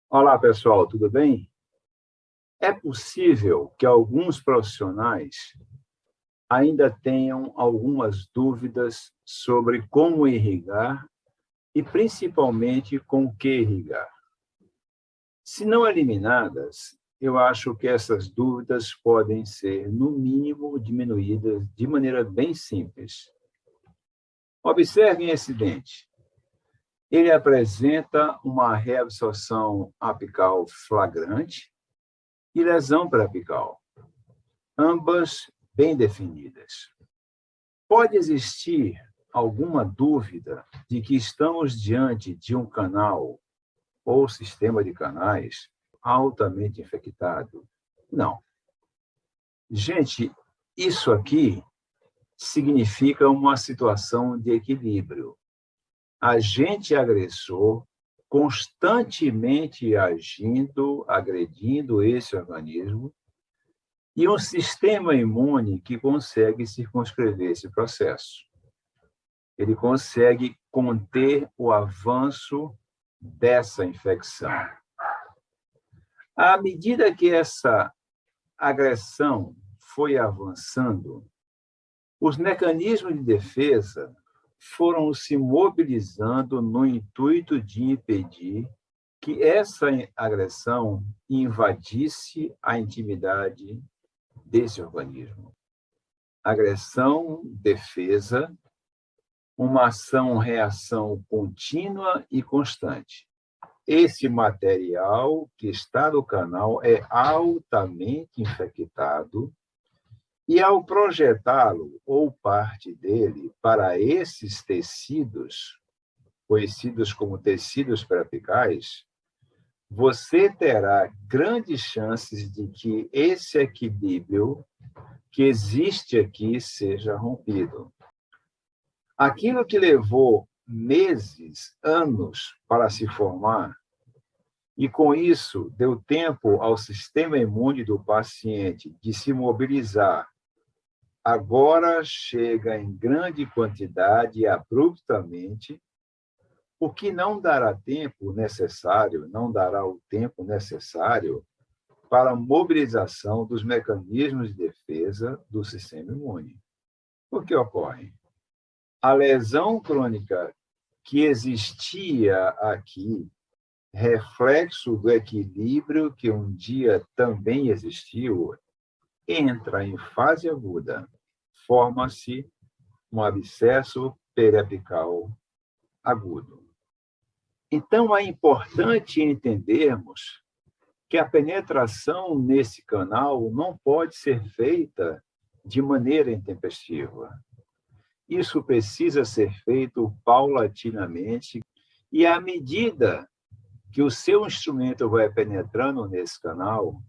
Olá, pessoal, tudo bem? É possível que alguns profissionais ainda tenham algumas dúvidas sobre como irrigar e, principalmente, com o que irrigar. Se não eliminadas, eu acho que essas dúvidas podem ser, no mínimo, diminuídas de maneira bem simples. Observem esse dente. Ele apresenta uma reabsorção apical flagrante e lesão periapical, ambas bem definidas. Pode existir alguma dúvida de que estamos diante de um canal ou sistema de canais altamente infectado? Não. Gente, isso aqui significa uma situação de equilíbrio. Agente agressor constantemente agindo, agredindo esse organismo, e um sistema imune que consegue circunscrever esse processo. Ele consegue conter o avanço dessa infecção. À medida que essa agressão foi avançando, os mecanismos de defesa foram se mobilizando no intuito de impedir que essa agressão invadisse a intimidade desse organismo. Agressão, defesa, uma ação-reação contínua e constante. Esse material que está no canal é altamente infectado e, ao projetá-lo ou parte dele para esses tecidos, conhecidos como tecidos periapicais, você terá grandes chances de que esse equilíbrio que existe aqui seja rompido. Aquilo que levou meses, anos para se formar, e com isso deu tempo ao sistema imune do paciente de se mobilizar, agora chega em grande quantidade e abruptamente, o que não dará tempo necessário, não dará o tempo necessário para a mobilização dos mecanismos de defesa do sistema imune. O que ocorre? A lesão crônica que existia aqui, reflexo do equilíbrio que um dia também existiu, entra em fase aguda, forma-se um abscesso periapical agudo. Então, é importante entendermos que a penetração nesse canal não pode ser feita de maneira intempestiva. Isso precisa ser feito paulatinamente e, à medida que o seu instrumento vai penetrando nesse canal,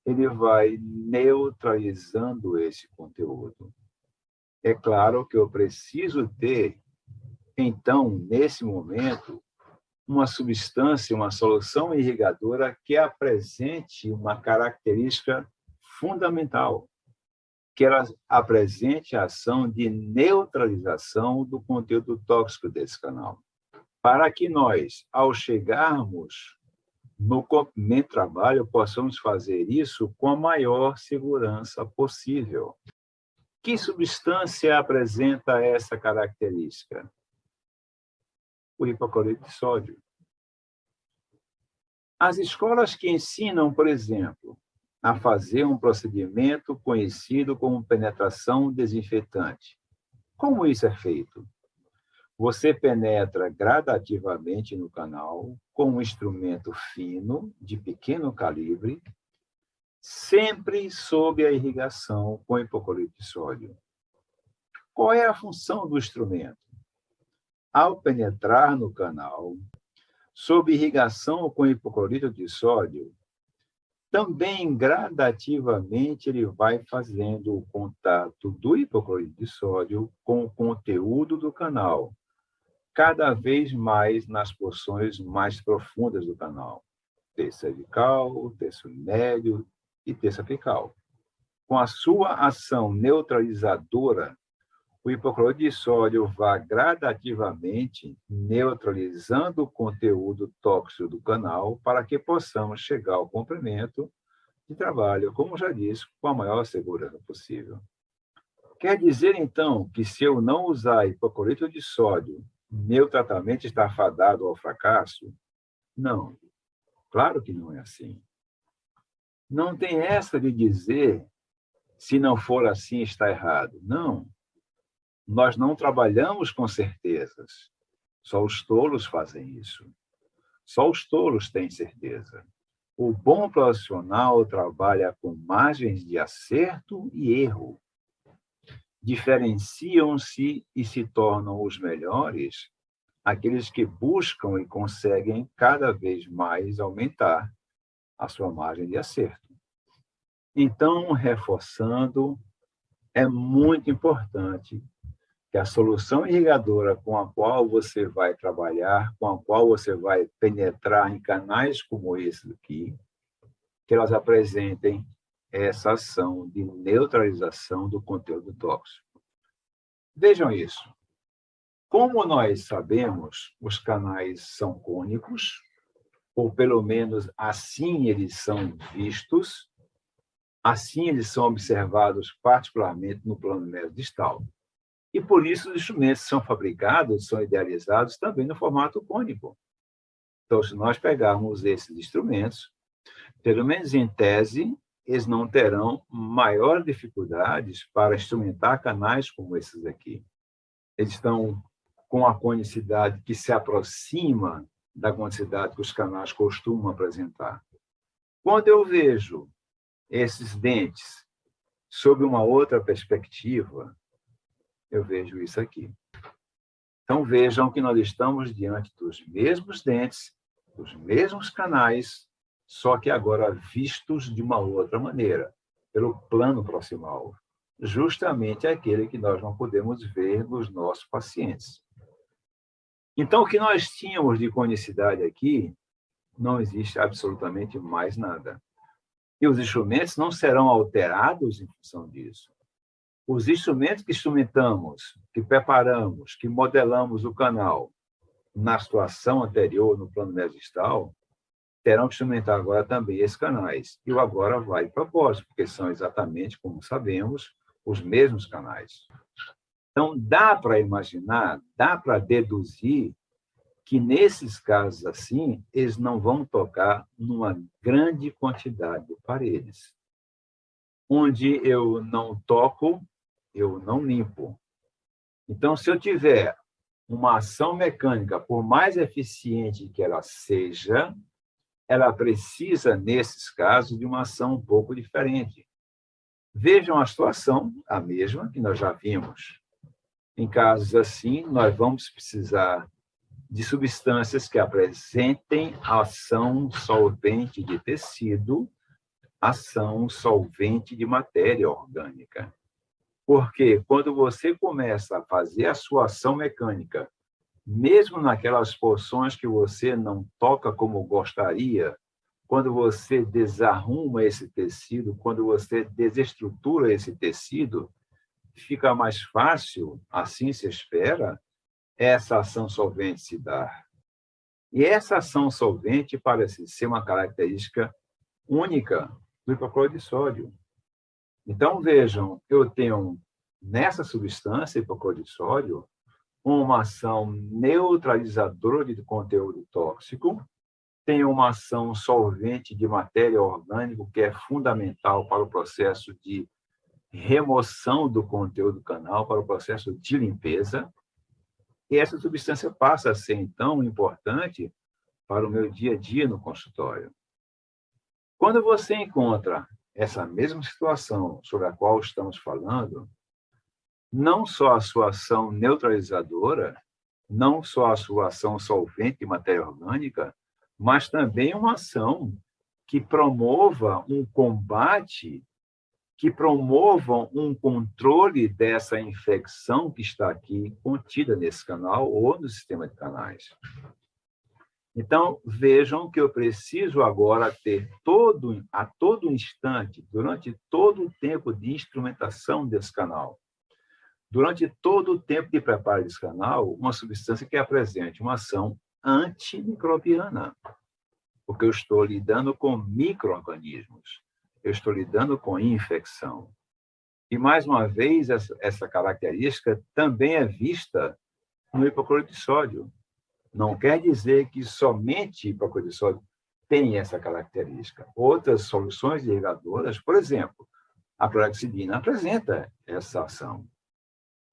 ele vai neutralizando esse conteúdo. É claro que eu preciso ter, então, nesse momento, uma substância, uma solução irrigadora que apresente uma característica fundamental, que ela apresente a ação de neutralização do conteúdo tóxico desse canal, para que nós, ao chegarmos no complemento de trabalho, possamos fazer isso com a maior segurança possível. Que substância apresenta essa característica? O hipoclorito de sódio. As escolas que ensinam, por exemplo, a fazer um procedimento conhecido como penetração desinfetante. Como isso é feito? Você penetra gradativamente no canal com um instrumento fino, de pequeno calibre, sempre sob a irrigação com hipoclorito de sódio. Qual é a função do instrumento? Ao penetrar no canal, sob irrigação com hipoclorito de sódio, também gradativamente ele vai fazendo o contato do hipoclorito de sódio com o conteúdo do canal, cada vez mais nas porções mais profundas do canal, terço cervical, terço médio e terço apical. Com a sua ação neutralizadora, o hipoclorito de sódio vai gradativamente neutralizando o conteúdo tóxico do canal para que possamos chegar ao comprimento de trabalho, como já disse, com a maior segurança possível. Quer dizer, então, que se eu não usar hipoclorito de sódio, meu tratamento está fadado ao fracasso? Não, claro que não é assim. Não tem essa de dizer, se não for assim, está errado. Não. Nós não trabalhamos com certezas. Só os tolos fazem isso. Só os tolos têm certeza. O bom profissional trabalha com margens de acerto e erro. Diferenciam-se e se tornam os melhores aqueles que buscam e conseguem cada vez mais aumentar a sua margem de acerto. Então, reforçando, é muito importante que a solução irrigadora com a qual você vai trabalhar, com a qual você vai penetrar em canais como esse aqui, que elas apresentem essa ação de neutralização do conteúdo tóxico. Vejam isso. Como nós sabemos, os canais são cônicos, ou pelo menos assim eles são vistos, assim eles são observados particularmente no plano mesodistal. E por isso os instrumentos são fabricados, são idealizados também no formato cônico. Então, se nós pegarmos esses instrumentos, pelo menos em tese, eles não terão maior dificuldades para instrumentar canais como esses aqui. Eles estão com a conicidade que se aproxima da conicidade que os canais costumam apresentar. Quando eu vejo esses dentes sob uma outra perspectiva, eu vejo isso aqui. Então, vejam que nós estamos diante dos mesmos dentes, dos mesmos canais, só que agora vistos de uma outra maneira, pelo plano proximal, justamente aquele que nós não podemos ver nos nossos pacientes. Então, o que nós tínhamos de conicidade aqui, não existe absolutamente mais nada. E os instrumentos não serão alterados em função disso. Os instrumentos que instrumentamos, que preparamos, que modelamos o canal na situação anterior, no plano mesodistal, terão que instrumentar agora também esses canais. E o agora vai de propósito, porque são exatamente, como sabemos, os mesmos canais. Então, dá para imaginar, dá para deduzir que, nesses casos assim, eles não vão tocar numa grande quantidade de paredes. Onde eu não toco, eu não limpo. Então, se eu tiver uma ação mecânica, por mais eficiente que ela seja, ela precisa, nesses casos, de uma ação um pouco diferente. Vejam a situação, a mesma que nós já vimos. Em casos assim, nós vamos precisar de substâncias que apresentem ação solvente de tecido, ação solvente de matéria orgânica. Porque quando você começa a fazer a sua ação mecânica, mesmo naquelas porções que você não toca como gostaria, quando você desarruma esse tecido, quando você desestrutura esse tecido, fica mais fácil, assim se espera, essa ação solvente se dar. E essa ação solvente parece ser uma característica única do hipoclorito de sódio. Então, vejam, eu tenho nessa substância, hipoclorito de sódio, uma ação neutralizadora de conteúdo tóxico, tem uma ação solvente de matéria orgânica, que é fundamental para o processo de remoção do conteúdo canal, para o processo de limpeza, e essa substância passa a ser, então, importante para o meu dia a dia no consultório. Quando você encontra essa mesma situação sobre a qual estamos falando, não só a sua ação neutralizadora, não só a sua ação solvente de matéria orgânica, mas também uma ação que promova um combate, que promovam um controle dessa infecção que está aqui contida nesse canal ou no sistema de canais. Então, vejam que eu preciso agora ter a todo instante, durante todo o tempo de instrumentação desse canal, durante todo o tempo de preparo desse canal, uma substância que apresente uma ação antimicrobiana, porque eu estou lidando com micro-organismos, eu estou lidando com infecção. E, mais uma vez, essa característica também é vista no hipoclorito de sódio. Não quer dizer que somente hipoclorito de sódio tem essa característica. Outras soluções irrigadoras, por exemplo, a clorexidina apresenta essa ação.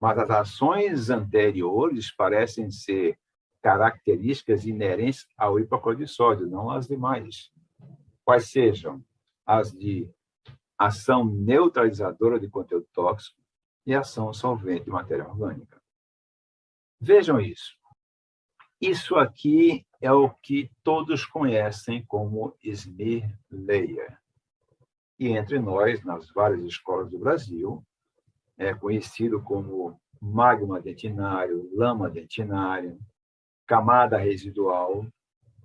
Mas as ações anteriores parecem ser características inerentes ao hipoclorito de sódio, não as demais. Quais sejam as de ação neutralizadora de conteúdo tóxico e ação solvente de matéria orgânica. Vejam isso. Isso aqui é o que todos conhecem como smear layer. E entre nós, nas várias escolas do Brasil, é conhecido como magma dentinário, lama dentinária, camada residual.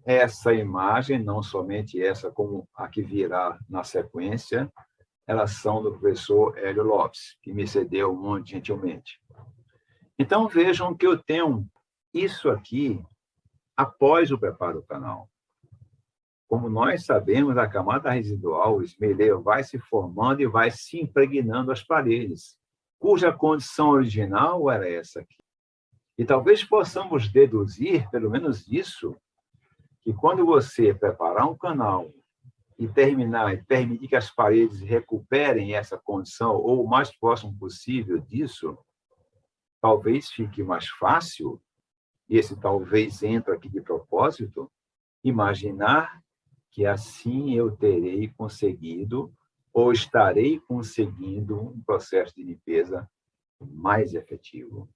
Essa imagem, não somente essa, como a que virá na sequência, elas são do professor Hélio Lopes, que me cedeu muito gentilmente. Então, vejam que eu tenho isso aqui após o preparo do canal. Como nós sabemos, a camada residual, o smear layer, vai se formando e vai se impregnando as paredes, cuja condição original era essa aqui. E talvez possamos deduzir, pelo menos isso, que quando você preparar um canal e terminar e permitir que as paredes recuperem essa condição, ou o mais próximo possível disso, talvez fique mais fácil, e esse talvez entra aqui de propósito, imaginar que assim eu terei conseguido ou estarei conseguindo um processo de limpeza mais efetivo.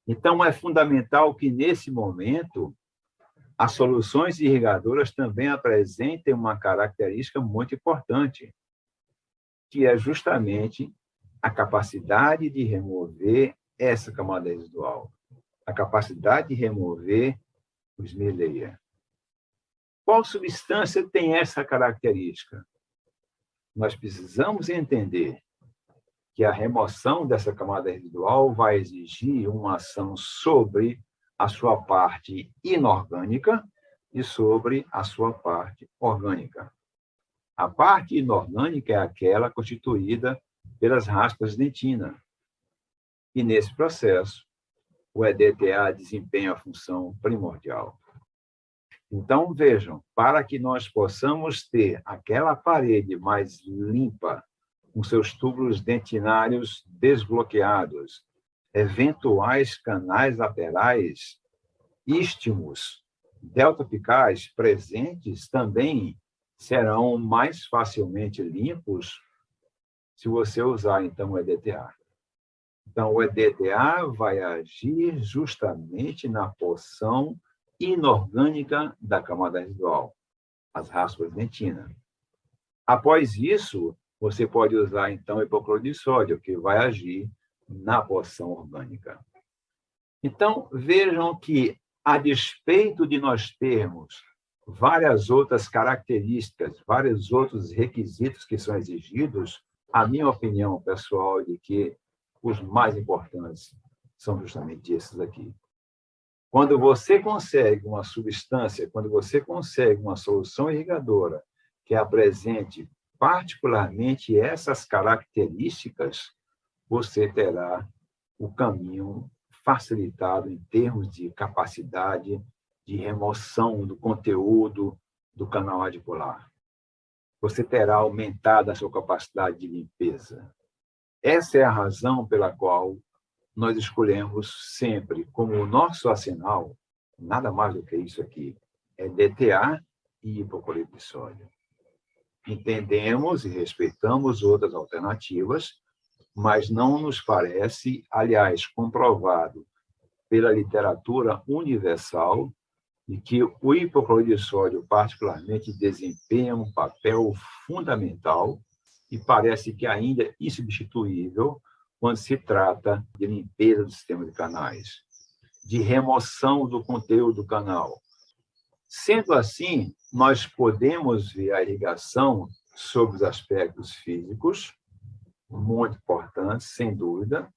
Então, é fundamental que, nesse momento, as soluções irrigadoras também apresentem uma característica muito importante, que é justamente a capacidade de remover essa camada residual, a capacidade de remover o smear layer. Qual substância tem essa característica? Nós precisamos entender que a remoção dessa camada residual vai exigir uma ação sobre a sua parte inorgânica e sobre a sua parte orgânica. A parte inorgânica é aquela constituída pelas raspas de dentina. E, nesse processo, o EDTA desempenha a função primordial. Então, vejam, para que nós possamos ter aquela parede mais limpa, com seus túbulos dentinários desbloqueados, eventuais canais laterais, istmos, deltapicais presentes também serão mais facilmente limpos se você usar, então, o EDTA. Então, o EDTA vai agir justamente na porção inorgânica da camada residual, as raspas de dentina. Após isso, você pode usar, então, o hipoclorito de sódio, que vai agir na porção orgânica. Então, vejam que, a despeito de nós termos várias outras características, vários outros requisitos que são exigidos, a minha opinião pessoal é de que os mais importantes são justamente esses aqui. Quando você consegue uma substância, quando você consegue uma solução irrigadora que apresente particularmente essas características, você terá o caminho facilitado em termos de capacidade de remoção do conteúdo do canal radicular. Você terá aumentado a sua capacidade de limpeza. Essa é a razão pela qual nós escolhemos sempre como o nosso arsenal, nada mais do que isso aqui, é DTA e hipoclorito de sódio. Entendemos e respeitamos outras alternativas, mas não nos parece, aliás, comprovado pela literatura universal, de que o hipoclorito de sódio, particularmente, desempenha um papel fundamental e parece que ainda é insubstituível quando se trata de limpeza do sistema de canais, de remoção do conteúdo do canal. Sendo assim, nós podemos ver a irrigação sobre os aspectos físicos, muito importantes, sem dúvida,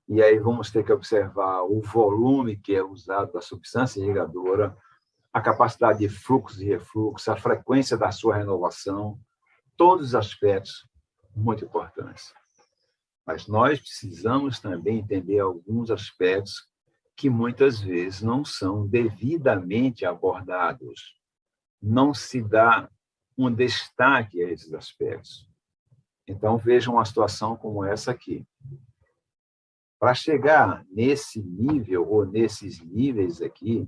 E aí vamos ter que observar o volume que é usado da substância irrigadora, a capacidade de fluxo e refluxo, a frequência da sua renovação, todos os aspectos muito importantes. Mas nós precisamos também entender alguns aspectos que muitas vezes não são devidamente abordados. Não se dá um destaque a esses aspectos. Então, vejam uma situação como essa aqui. Para chegar nesse nível ou nesses níveis aqui,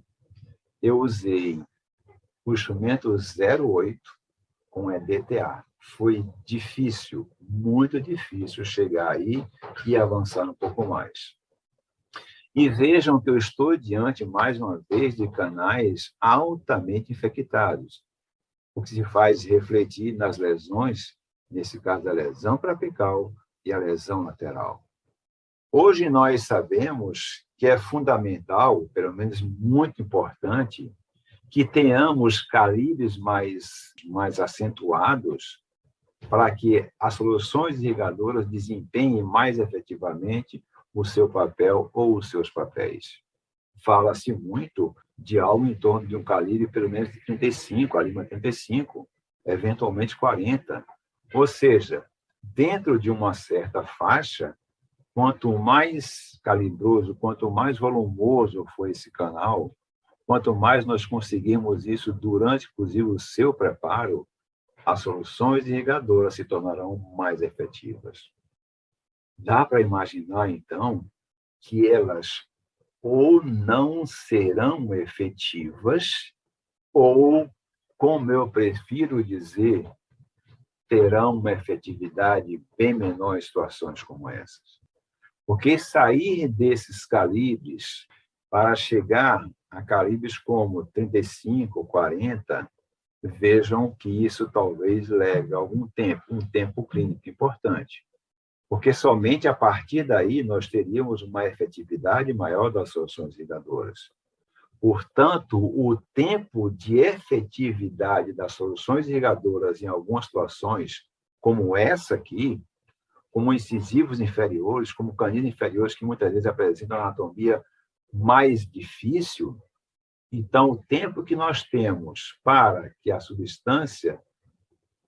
eu usei o instrumento 08 com EDTA. Foi difícil, muito difícil chegar aí e avançar um pouco mais. E vejam que eu estou diante, mais uma vez, de canais altamente infectados, o que se faz refletir nas lesões, nesse caso da lesão trapecal e a lesão lateral. Hoje nós sabemos que é fundamental, pelo menos muito importante, que tenhamos calibres mais acentuados para que as soluções irrigadoras desempenhem mais efetivamente o seu papel ou os seus papéis. Fala-se muito de algo em torno de um calibre pelo menos de 35, acima de 35, eventualmente 40. Ou seja, dentro de uma certa faixa, quanto mais calibroso, quanto mais volumoso for esse canal, quanto mais nós conseguirmos isso durante, inclusive, o seu preparo, as soluções irrigadoras se tornarão mais efetivas. Dá para imaginar, então, que elas ou não serão efetivas, ou, como eu prefiro dizer, terão uma efetividade bem menor em situações como essas. Porque sair desses calibres para chegar a calibres como 35, 40, vejam que isso talvez leve algum tempo, um tempo clínico importante. Porque somente a partir daí nós teríamos uma efetividade maior das soluções irrigadoras. Portanto, o tempo de efetividade das soluções irrigadoras em algumas situações, como essa aqui, como incisivos inferiores, como caninos inferiores, que muitas vezes apresentam anatomia mais difícil, então, o tempo que nós temos para que a substância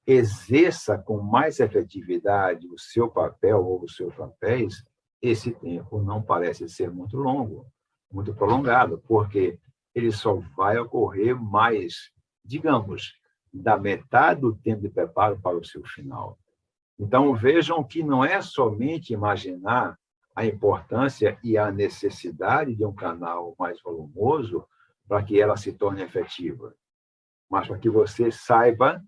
exerça com mais efetividade o seu papel ou os seus papéis, esse tempo não parece ser muito longo, muito prolongado, porque ele só vai ocorrer mais, digamos, da metade do tempo de preparo para o seu final. Então, vejam que não é somente imaginar a importância e a necessidade de um canal mais volumoso para que ela se torne efetiva, mas para que você saiba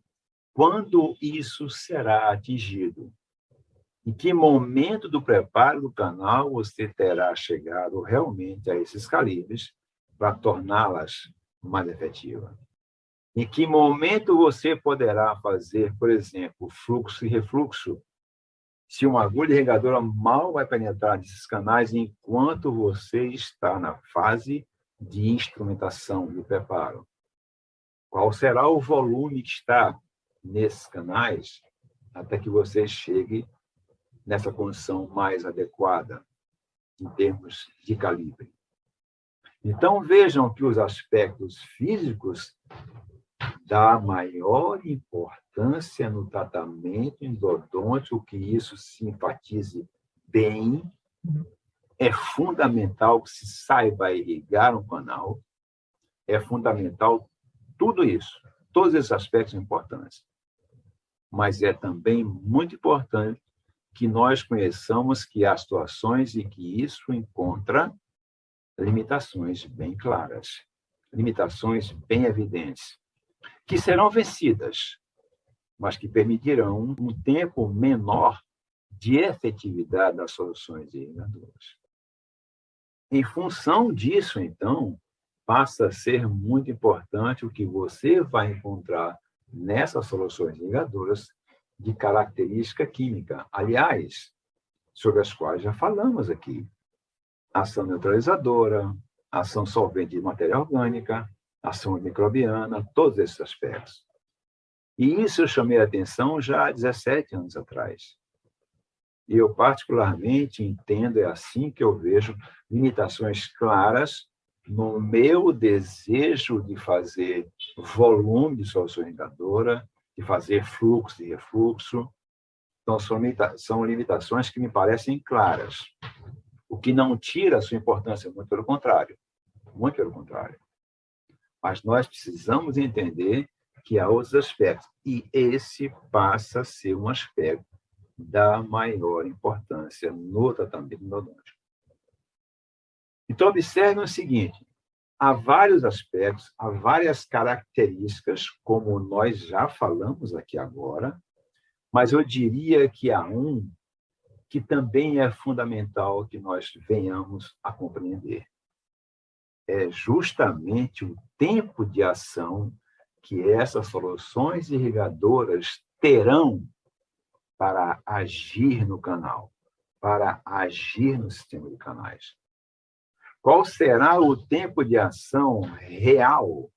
quando isso será atingido. Em que momento do preparo do canal você terá chegado realmente a esses calibres para torná-las mais efetivas. Em que momento você poderá fazer, por exemplo, fluxo e refluxo, se uma agulha irrigadora mal vai penetrar nesses canais enquanto você está na fase de instrumentação, de preparo? Qual será o volume que está nesses canais até que você chegue nessa condição mais adequada em termos de calibre? Então, vejam que os aspectos físicos dá maior importância no tratamento endodôntico, que isso se enfatize bem. É fundamental que se saiba irrigar um canal, é fundamental tudo isso, todos esses aspectos são importantes. Mas é também muito importante que nós conheçamos que há situações em que isso encontra limitações bem claras, limitações bem evidentes, que serão vencidas, mas que permitirão um tempo menor de efetividade das soluções irrigadoras. Em função disso, então, passa a ser muito importante o que você vai encontrar nessas soluções irrigadoras de característica química, aliás, sobre as quais já falamos aqui. Ação neutralizadora, ação solvente de matéria orgânica, ação microbiana, todos esses aspectos. E isso eu chamei a atenção já há 17 anos atrás. E eu, particularmente, entendo, é assim que eu vejo, limitações claras no meu desejo de fazer volume de solução irrigadora, de fazer fluxo e refluxo. Então, são limitações que me parecem claras, o que não tira a sua importância, muito pelo contrário, muito pelo contrário. Mas nós precisamos entender que há outros aspectos, e esse passa a ser um aspecto da maior importância no tratamento endodôntico. Então, observe o seguinte: há vários aspectos, há várias características, como nós já falamos aqui agora, mas eu diria que há um que também é fundamental que nós venhamos a compreender. É justamente o tempo de ação que essas soluções irrigadoras terão para agir no canal, para agir no sistema de canais. Qual será o tempo de ação real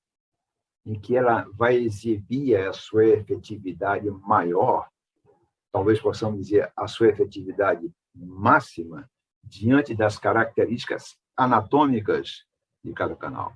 em que ela vai exibir a sua efetividade maior, talvez possamos dizer a sua efetividade máxima, diante das características anatômicas de cada canal?